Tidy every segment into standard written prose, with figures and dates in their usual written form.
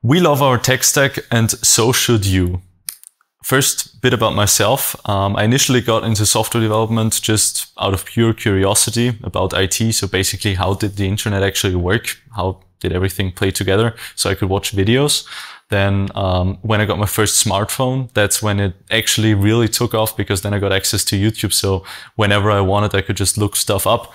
We love our tech stack, and so should you. First, bit about myself. I initially got into software development just out of pure curiosity about IT. So basically, how did the internet actually work? How did everything play together? So I could watch videos. Then when I got my first smartphone, that's when it actually really took off, because then I got access to YouTube. So whenever I wanted, I could just look stuff up.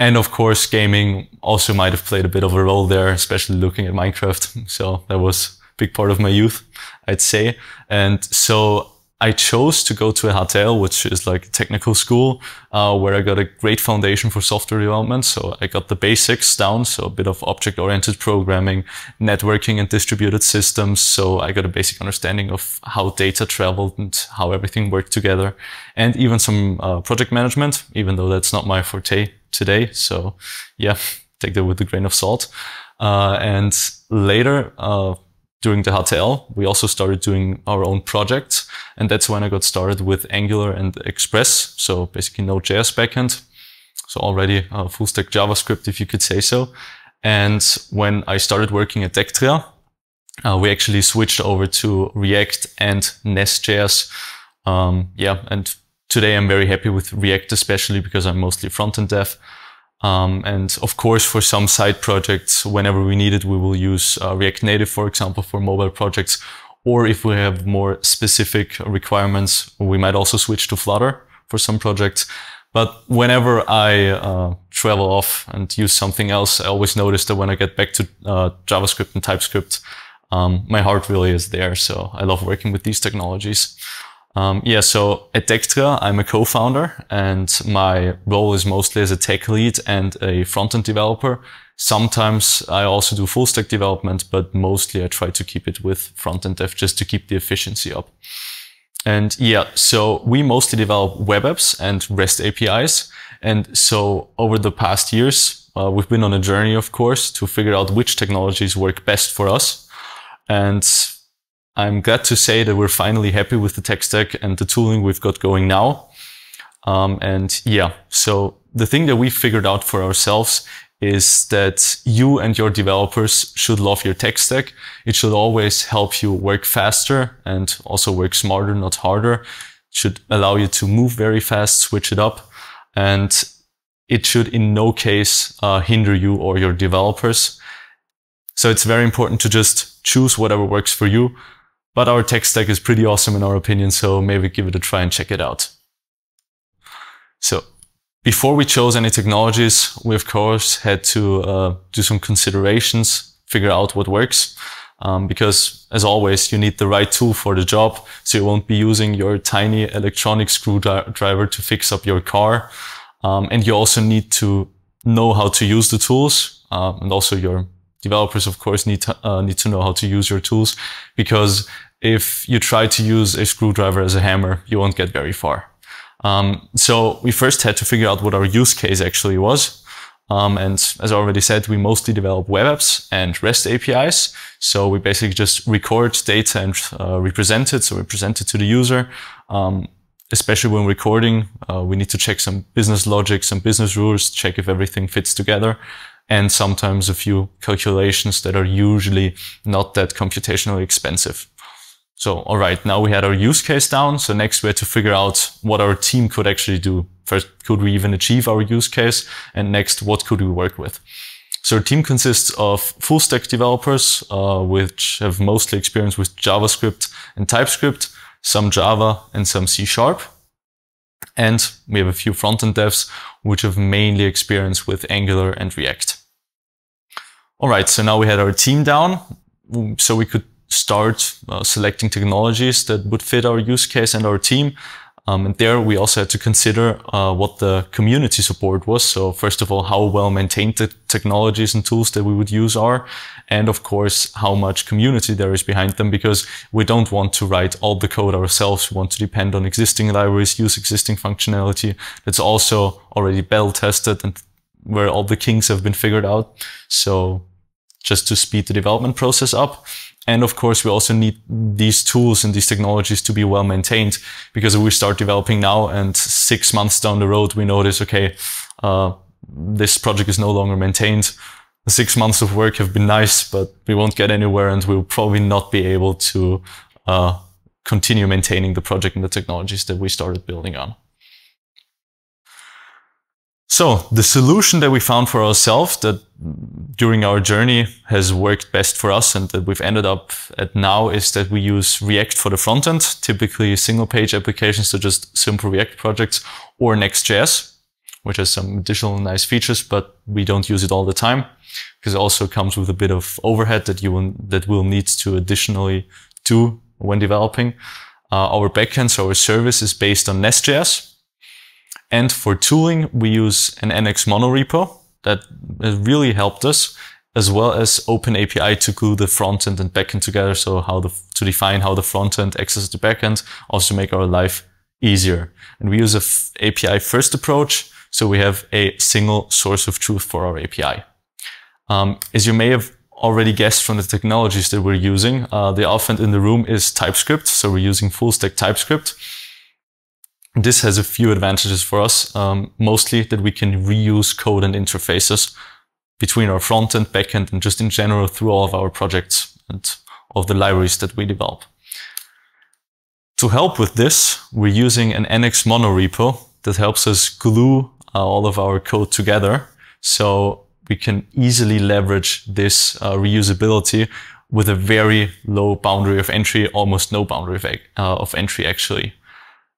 And of course, gaming also might have played a bit of a role there, especially looking at Minecraft. So that was a big part of my youth, I'd say. And so I chose to go to a hatte, which is like a technical school, where I got a great foundation for software development. So I got the basics down, so a bit of object-oriented programming, networking and distributed systems. So I got a basic understanding of how data traveled and how everything worked together, and even some project management, even though that's not my forte today. So yeah, take that with a grain of salt. And later, during the HTL, we also started doing our own projects. And that's when I got started with Angular and Express. So basically Node.js backend. So already full stack JavaScript, if you could say so. And when I started working at Dectria, we actually switched over to React and Nest.js. And today I'm very happy with React, especially because I'm mostly front-end dev. And of course, for some side projects, whenever we need it, we will use React Native, for example, for mobile projects. Or if we have more specific requirements, we might also switch to Flutter for some projects. But whenever I travel off and use something else, I always notice that when I get back to JavaScript and TypeScript, my heart really is there. So I love working with these technologies. So at Dectria, I'm a co-founder, and my role is mostly as a tech lead and a front-end developer. Sometimes I also do full stack development, but mostly I try to keep it with front-end dev just to keep the efficiency up. And so we mostly develop web apps and REST APIs. And so over the past years, we've been on a journey, of course, to figure out which technologies work best for us. And I'm glad to say that we're finally happy with the tech stack and the tooling we've got going now. So the thing that we figured out for ourselves is that you and your developers should love your tech stack. It should always help you work faster and also work smarter, not harder. It should allow you to move very fast, switch it up. And it should in no case hinder you or your developers. So it's very important to just choose whatever works for you. But our tech stack is pretty awesome in our opinion, so maybe give it a try and check it out. So before we chose any technologies, we of course had to do some considerations, figure out what works. Because as always, you need the right tool for the job. So you won't be using your tiny electronic screwdriver to fix up your car. And you also need to know how to use the tools, and also your developers, of course, need to know how to use your tools, because if you try to use a screwdriver as a hammer, you won't get very far. So we first had to figure out what our use case actually was. And as I already said, we mostly develop web apps and REST APIs. So we basically just record data and represent it. So we present it to the user. Especially when recording, we need to check some business logic, some business rules, check if everything fits together. And sometimes a few calculations that are usually not that computationally expensive. So, all right, now we had our use case down. So next we had to figure out what our team could actually do. First, could we even achieve our use case? And next, what could we work with? So our team consists of full stack developers, which have mostly experience with JavaScript and TypeScript, some Java and some C#. And we have a few front-end devs, which have mainly experience with Angular and React. All right, so now we had our team down, so we could start selecting technologies that would fit our use case and our team. And there we also had to consider what the community support was. So first of all, how well maintained the technologies and tools that we would use are. And of course, how much community there is behind them, because we don't want to write all the code ourselves. We want to depend on existing libraries, use existing functionality that's also already beta tested and where all the kinks have been figured out. So just to speed the development process up. And of course, we also need these tools and these technologies to be well maintained, because if we start developing now and 6 months down the road, we notice, okay, this project is no longer maintained, the 6 months of work have been nice, but we won't get anywhere, and we'll probably not be able to continue maintaining the project and the technologies that we started building on. So the solution that we found for ourselves that during our journey has worked best for us and that we've ended up at now is that we use React for the front end, typically single page applications, so just simple React projects, or Next.js, which has some additional nice features, but we don't use it all the time because it also comes with a bit of overhead that we'll need to additionally do when developing. Our backend, so our service, is based on Nest.js. And for tooling, we use an NX monorepo that has really helped us, as well as OpenAPI to glue the front end and backend together. So to define how the front end accesses the backend, also make our life easier. And we use a API first approach. So we have a single source of truth for our API. As you may have already guessed from the technologies that we're using, the elephant in the room is TypeScript. So we're using full stack TypeScript. This has a few advantages for us, mostly that we can reuse code and interfaces between our front-end, back-end, and just in general through all of our projects and all of the libraries that we develop. To help with this, we're using an NX monorepo that helps us glue all of our code together, so we can easily leverage this reusability with a very low boundary of entry, almost no boundary of entry actually.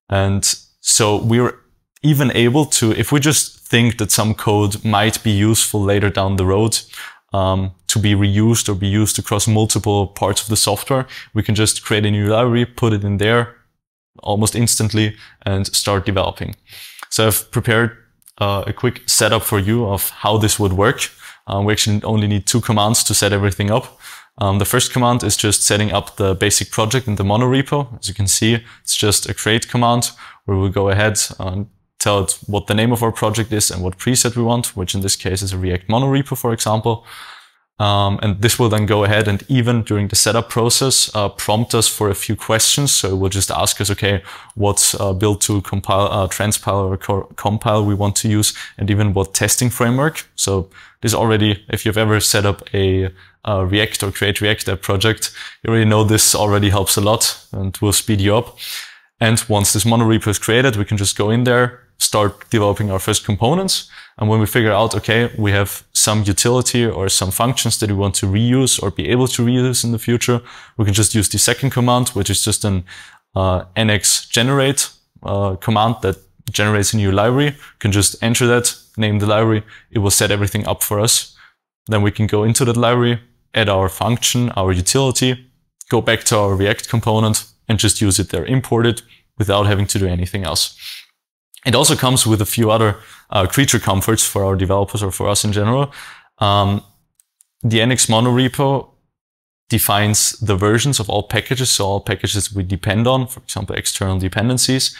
And so we're even able to, if we just think that some code might be useful later down the road, to be reused or be used across multiple parts of the software, we can just create a new library, put it in there almost instantly, and start developing. So I've prepared a quick setup for you of how this would work. We actually only need 2 commands to set everything up. The first command is just setting up the basic project in the monorepo. As you can see, it's just a create command where we'll go ahead and tell it what the name of our project is and what preset we want, which in this case is a React monorepo, for example. And this will then go ahead and even during the setup process, prompt us for a few questions. So it will just ask us, okay, what build tool, compile, transpile or compile we want to use, and even what testing framework. So this already, if you've ever set up a React or Create React app project, you already know this already helps a lot and will speed you up. And once this monorepo is created, we can just go in there, start developing our first components. And when we figure out, okay, we have some utility or some functions that we want to reuse or be able to reuse in the future, we can just use the second command, which is just an NX generate command that generates a new library. You can just enter that, name the library. It will set everything up for us. Then we can go into that library, add our function, our utility, go back to our React component and just use it there, import it without having to do anything else. It also comes with a few other creature comforts for our developers or for us in general. The NX monorepo defines the versions of all packages, so all packages we depend on, for example, external dependencies,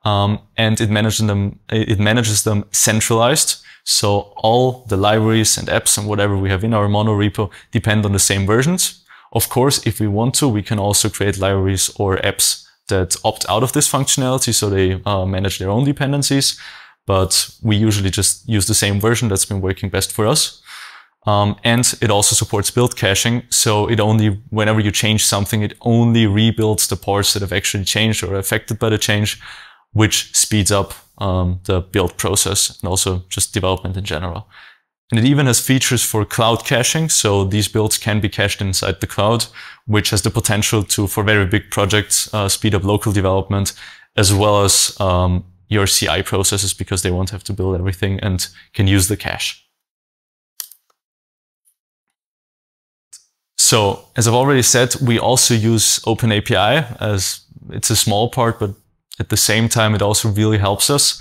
and it manages them centralized. So all the libraries and apps and whatever we have in our monorepo depend on the same versions. Of course, if we want to, we can also create libraries or apps that opt out of this functionality, so they manage their own dependencies. But we usually just use the same version that's been working best for us. And it also supports build caching. So it only, whenever you change something, it only rebuilds the parts that have actually changed or are affected by the change, which speeds up the build process and also just development in general. And it even has features for cloud caching. So these builds can be cached inside the cloud, which has the potential to, for very big projects, speed up local development, as well as your CI processes, because they won't have to build everything and can use the cache. So as I've already said, we also use OpenAPI, as it's a small part, but at the same time, it also really helps us.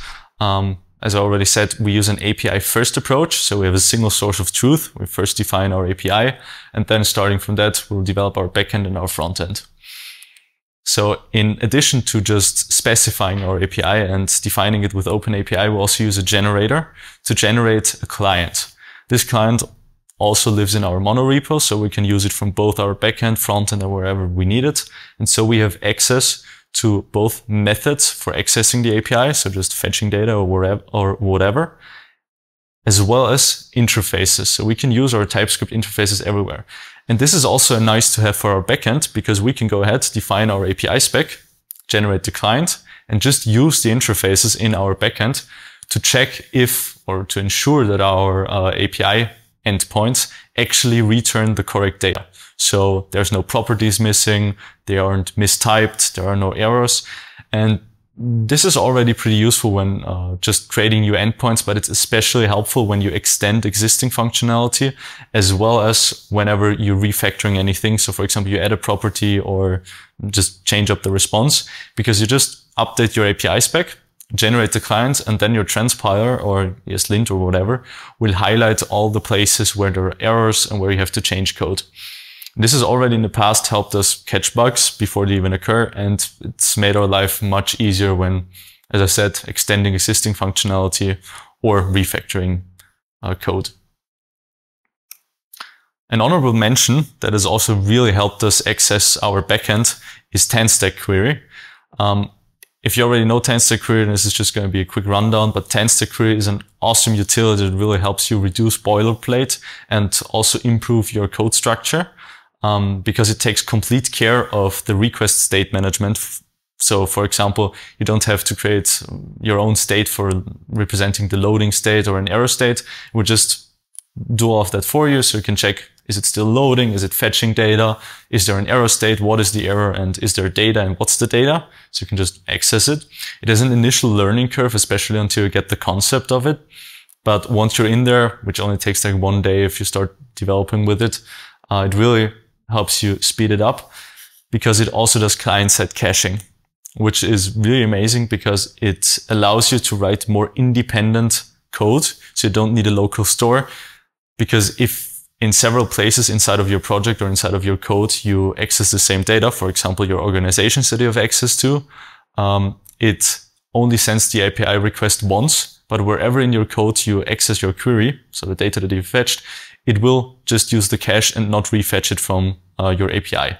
As I already said, we use an API first approach. So we have a single source of truth. We first define our API, and then starting from that, we'll develop our backend and our front end. So in addition to just specifying our API and defining it with OpenAPI, we also use a generator to generate a client. This client also lives in our monorepo, so we can use it from both our backend, front end, or wherever we need it. And so we have access to both methods for accessing the API, so just fetching data or whatever, as well as interfaces. So we can use our TypeScript interfaces everywhere. And this is also nice to have for our backend, because we can go ahead, define our API spec, generate the client, and just use the interfaces in our backend to check if, or to ensure that our API endpoints actually return the correct data. So there's no properties missing, they aren't mistyped, there are no errors. And this is already pretty useful when just creating new endpoints, but it's especially helpful when you extend existing functionality, as well as whenever you're refactoring anything. So for example, you add a property or just change up the response, because you just update your API spec, generate the client, and then your transpiler or ESLint or whatever will highlight all the places where there are errors and where you have to change code. This has already in the past helped us catch bugs before they even occur, and it's made our life much easier when, as I said, extending existing functionality or refactoring code. An honorable mention that has also really helped us access our backend is Techstack query. If you already know Techstack query, this is just going to be a quick rundown, but Techstack query is an awesome utility that really helps you reduce boilerplate and also improve your code structure. Because it takes complete care of the request state management. So for example, you don't have to create your own state for representing the loading state or an error state. It will just do all of that for you. So you can check, is it still loading? Is it fetching data? Is there an error state? What is the error? And is there data? And what's the data? So you can just access it. It has an initial learning curve, especially until you get the concept of it. But once you're in there, which only takes like 1 day if you start developing with it, it really helps you speed it up, because it also does client-side caching, which is really amazing because it allows you to write more independent code. So you don't need a local store, because if in several places inside of your project or inside of your code, you access the same data, for example, your organizations that you have access to, it only sends the API request once, but wherever in your code you access your query, so the data that you fetched, it will just use the cache and not refetch it from your API.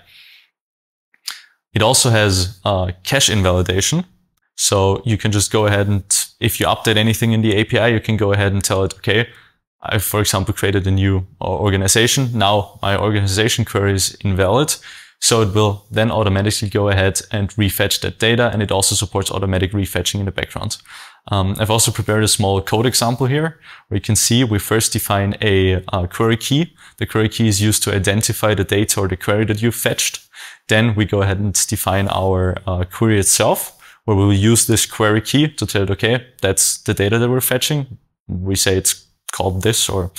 It also has cache invalidation. So you can just go ahead and, if you update anything in the API, you can go ahead and tell it, okay, I've, for example, created a new organization. Now my organization query is invalid. So it will then automatically go ahead and refetch that data. And it also supports automatic refetching in the background. I've also prepared a small code example here where you can see we first define a query key. The query key is used to identify the data or the query that you fetched. Then we go ahead and define our query itself, where we will use this query key to tell it, okay, that's the data that we're fetching. We say it's called this, or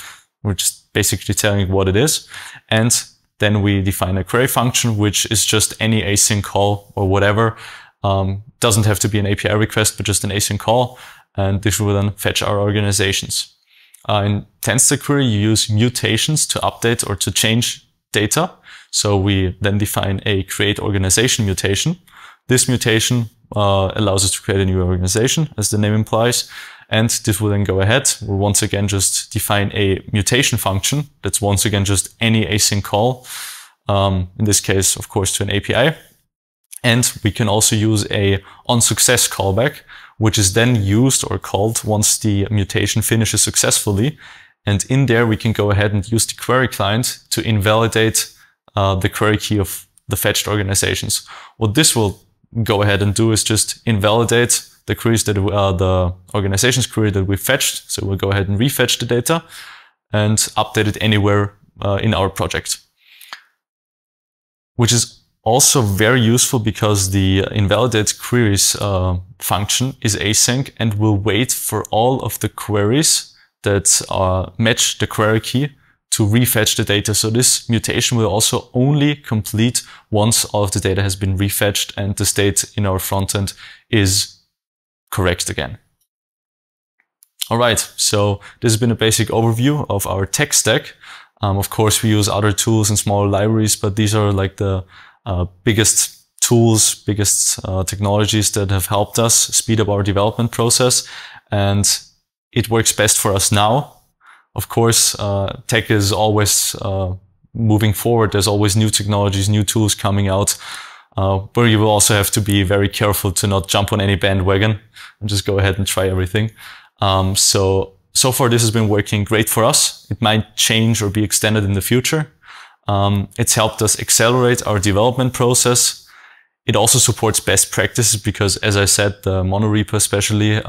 we're just basically telling it what it is. And then we define a query function, which is just any async call or whatever. Doesn't have to be an API request, but just an async call. And this will then fetch our organizations. In Techstack query, you use mutations to update or to change data. So we then define a create organization mutation. This mutation allows us to create a new organization, as the name implies. And this will then go ahead. We'll once again just define a mutation function. That's once again just any async call. In this case, of course, to an API. And we can also use a onSuccess callback, which is then used or called once the mutation finishes successfully. And in there, we can go ahead and use the query client to invalidate the query key of the fetched organizations. What this will go ahead and do is just invalidate the queries that the organizations query that we fetched. So we'll go ahead and refetch the data and update it anywhere in our project, which is also very useful because the invalidate queries function is async and will wait for all of the queries that match the query key to refetch the data. So this mutation will also only complete once all of the data has been refetched and the state in our frontend is correct again. All right, so this has been a basic overview of our tech stack. Of course, we use other tools and smaller libraries, but these are like the biggest tools, biggest technologies that have helped us speed up our development process. And it works best for us now. Of course, tech is always moving forward. There's always new technologies, new tools coming out, where you will also have to be very careful to not jump on any bandwagon and just go ahead and try everything. So so far this has been working great for us. It might change or be extended in the future. It's helped us accelerate our development process. It also supports best practices because, as I said, the monorepo especially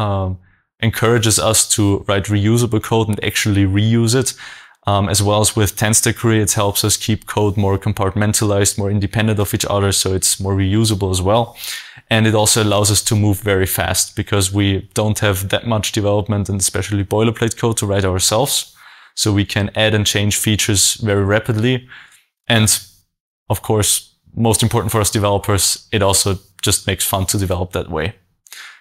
encourages us to write reusable code and actually reuse it. As well as with Techstack, it helps us keep code more compartmentalized, more independent of each other, so it's more reusable as well. And it also allows us to move very fast because we don't have that much development and especially boilerplate code to write ourselves. So we can add and change features very rapidly. And of course, most important for us developers, it also just makes fun to develop that way.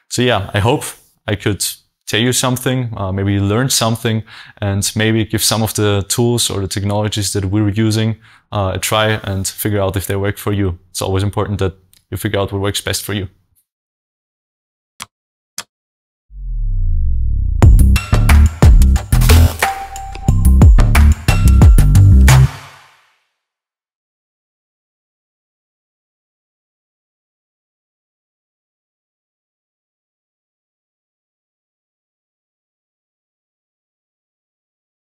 So yeah, I hope I could tell you something, maybe you learned something, and maybe give some of the tools or the technologies that we're using a try and figure out if they work for you. It's always important that you figure out what works best for you.